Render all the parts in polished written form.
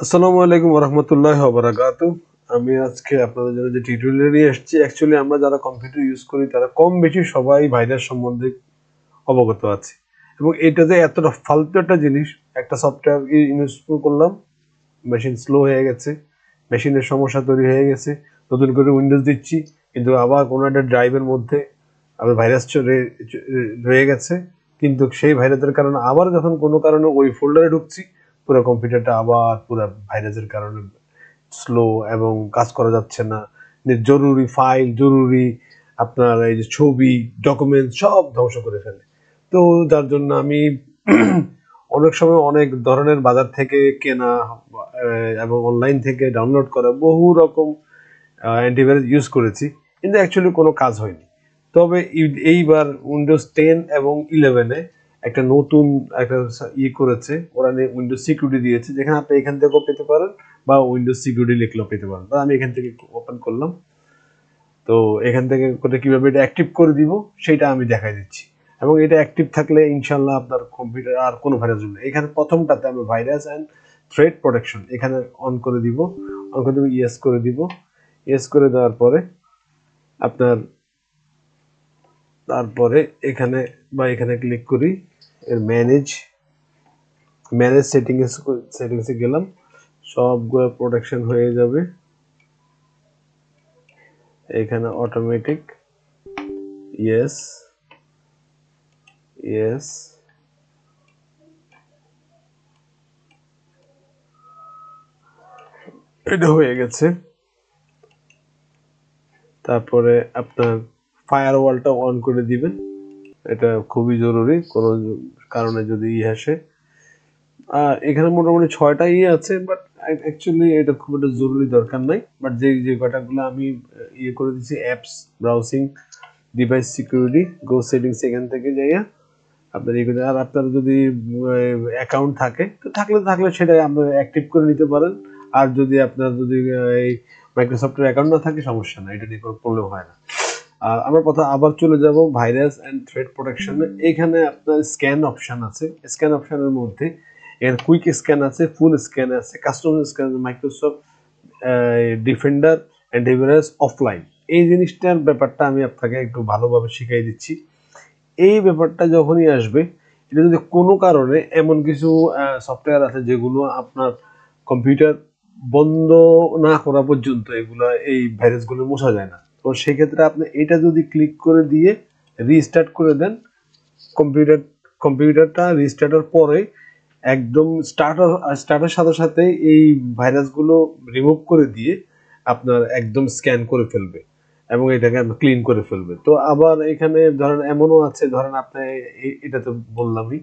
আসসালামু আলাইকুম ওরহমতুল্লাহি ওয়াবারাকাতুহু। আমি আজকে আপনাদের জন্য যে টিউটোরিয়াল নিয়ে এসেছি, অ্যাকচুয়ালি আমরা যারা কম্পিউটার ইউজ করি তারা কম বেশি সবাই ভাইরাস সম্বন্ধে অবগত আছি। এবং এটা যে এতটা ফালতু একটা জিনিস, একটা সফটওয়্যার ইনস্টল করলাম, মেশিন স্লো হয়ে গেছে, মেশিনের সমস্যা তৈরি হয়ে গেছে, নতুন করে উইন্ডোজ দিচ্ছি, কিন্তু আবার কোনো একটা ড্রাইভের মধ্যে আবার ভাইরাস রয়ে গেছে, কিন্তু সেই ভাইরাসের কারণে আবার যখন কোনো কারণে ওই ফোল্ডারে ঢুকছি, পুরো কম্পিউটারটা আবার পুরো ভাইরাসের কারণে স্লো এবং কাজ করা যাচ্ছে না। জরুরি ফাইল, জরুরি আপনার এই যে ছবি, ডকুমেন্ট সব ধ্বংস করে ফেলে। তো যার জন্য আমি অনেক সময় অনেক ধরনের বাজার থেকে কেনা এবং অনলাইন থেকে ডাউনলোড করা বহু রকম অ্যান্টিভাইরাস ইউজ করেছি, কিন্তু অ্যাকচুয়ালি কোনো কাজ হয়নি। তবে এইবার উইন্ডোজ 10 এবং 11-এ একটা নতুন একটা করেছে, ওরা উইন্ডোজ সিকিউরিটি দিয়েছে, যেখানে আপনি এখান থেকেও পেতে পারেন বা উইন্ডোজ সিকিউরিটি লিখলেও পেতে পারেন। তো আমি এখান থেকে ওপেন করলাম। তো এখান থেকে করে কিভাবে এটা অ্যাক্টিভ করে দিব সেটা আমি দেখাই দিচ্ছি। এবং এটা অ্যাক্টিভ থাকলে ইনশাল্লাহ আপনার কম্পিউটার আর কোনো ভাইরাস হবে না। এখানে প্রথমটাতে আমি ভাইরাস অ্যান্ড থ্রেট প্রোটেকশন এখানে অন করে দিব, অন করে দিব, ইয়েস করে দিব। ইয়েস করে দেওয়ার পরে আপনার তারপরে এখানে বা এখানে ক্লিক করি, এর ম্যানেজ সেটিংসে গেলাম, সবগুলো প্রোটেকশন হয়ে যাবে। এখানে অটোমেটিক, ইয়েস ইয়েস, এটা হয়ে গেছে। তারপরে আপনার ফায়ারওয়ালটা অন করে দিবেন, এটা খুবই জরুরি কোনো কারণে যদি আসে। এখানে মোটামুটি 6টা আছে, বাট অ্যাকচুয়ালি এটা খুব একটা জরুরি দরকার নাই। বাট যে কটাগুলো আমি করে দিচ্ছি, অ্যাপস ব্রাউজিং, ডিভাইস সিকিউরিটি, গো সেটিংস, এখান থেকে যাইয়া আপনার এগুলো। আর আপনার যদি অ্যাকাউন্ট থাকে তো থাকলে সেটা আপনি অ্যাক্টিভ করে নিতে পারেন। আর যদি আপনার এই মাইক্রোসফটের অ্যাকাউন্ট না থাকে, সমস্যা না, এটা নিয়ে কোনো প্রবলেম হয় না। আর আমার কথা আবার চলে যাব ভাইরাস অ্যান্ড থ্রেট প্রোটেকশনে। এখানে আপনার স্ক্যান অপশন আছে, স্ক্যান অপশনের মধ্যে এর কুইক স্ক্যান আছে, ফুল স্ক্যান আছে, customer scan, Microsoft defender antivirus offline. এই জিনিসটার ব্যাপারটা আমি আপনাকে একটু ভালোভাবে শিখিয়ে দিচ্ছি। এই ব্যাপারটা যখনই আসবে, এটা যদি কোনো কারণে এমন কিছু সফটওয়্যার আছে যেগুলো আপনার কম্পিউটার বন্ধ না করা পর্যন্ত এগুলো এই ভাইরাসগুলো মোছা যায় না, তো সেক্ষেত্রে আপনি এটা যদি ক্লিক করে দিয়ে রিস্টার্ট করে দেন, কম্পিউটারটা রিস্টার্টের পরে একদম স্টার্টের সাথে সাথে এই ভাইরাসগুলো রিমুভ করে দিয়ে আপনার একদম স্ক্যান করে ফেলবে এবং এটাকে ক্লিন করে ফেলবে। তো আবার এখানে ধরেন এমনও আছে, ধরেন আপনি এটা তো বললামই,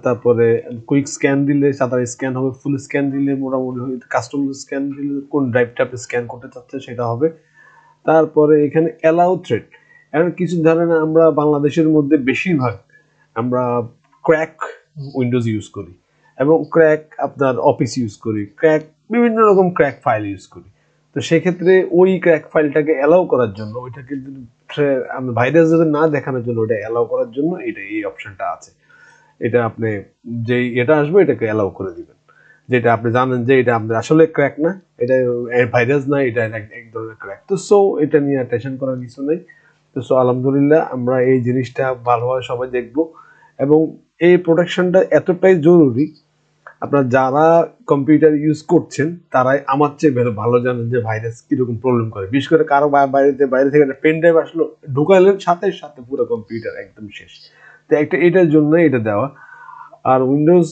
তারপরে কুইক স্ক্যান দিলে তাড়াতাড়ি স্ক্যান হবে, ফুল স্ক্যান দিলে মোটামুটি, কাস্টমার স্ক্যান দিলে কোন ড্রাইভটা আপনি স্ক্যান করতে চাচ্ছেন সেটা হবে। তারপরে এখানে অ্যালাউ থ্রেড, এখন কিছু ধরেন আমরা বাংলাদেশের মধ্যে বেশিরভাগ আমরা ক্র্যাক উইন্ডোজ ইউজ করি এবং ক্র্যাক আপনার অফিস ইউজ করি, ক্র্যাক বিভিন্ন রকম ক্র্যাক ফাইল ইউজ করি। তো সেক্ষেত্রে ওই ক্র্যাক ফাইলটাকে অ্যালাউ করার জন্য, ওইটাকে ভাইরাস যদি না দেখানোর জন্য, ওটা অ্যালাউ করার জন্য এই অপশনটা আছে। এটা আপনি যেই এটা আসবে এটাকে অ্যালাউ করে দিবেন, যেটা আপনি জানেন যে এটা আপনার আসলে ক্র্যাক না, এটা ভাইরাস না, এটা এক ধরনের ক্র্যাক। তো সো এটা নিয়ে টেনশন করার কিছু নেই। তো সো আলহামদুলিল্লাহ আমরা এই জিনিসটা ভালোভাবে সবাই দেখব। এবং এই প্রোটেকশনটা এতটাই জরুরি, আপনার যারা কম্পিউটার ইউজ করছেন তারাই আমার চেয়ে ভালো জানেন যে ভাইরাস কিরকম প্রবলেম করে। বিশেষ করে কারো বাইরে থেকে একটা পেন ড্রাইভ আসলো, ঢুকাইলেন, সাথে সাথে পুরো কম্পিউটার একদম শেষ। তো এটার জন্য এটা দেওয়া। আর উইন্ডোজ,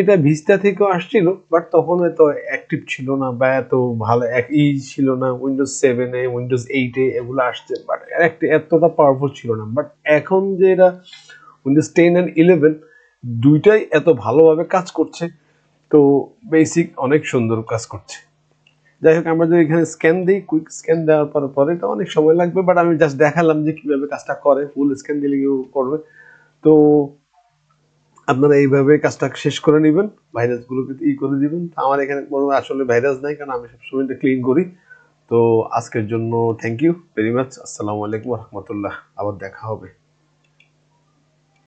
এটা ভিস্তা থেকেও আসছিল, বাট তখন এত অ্যাক্টিভ ছিল না বা এত ভালো ছিল না। উইন্ডোজ 7-এ, উইন্ডোজ 8-এ এগুলো আসছে, বাট এতটা পাওয়ারফুল ছিল না। বাট এখন যে এটা উইন্ডোজ 10 অ্যান্ড 11 দুইটাই এত ভালোভাবে কাজ করছে, তো বেসিক অনেক সুন্দর কাজ করছে। যাই হোক, আমরা যদি এখানে স্ক্যান দিই, কুইক স্ক্যান দেওয়ার পরে এটা অনেক সময় লাগবে, বাট আমি জাস্ট দেখালাম যে কিভাবে কাজটা করে। ফুল স্ক্যান দিলে কেউ করবে। তো আপনারা এইভাবে কাজটা শেষ করে নেবেন, ভাইরাসগুলোকে করে দিবেন। আমার এখানে কোনো আসলে ভাইরাস নাই, কারণ আমি সবসময় এটা ক্লিন করি। তো আজকের জন্য থ্যাংক ইউ ভেরি মাচ। আসসালামু আলাইকুম রহমতুল্লাহ, আবার দেখা হবে।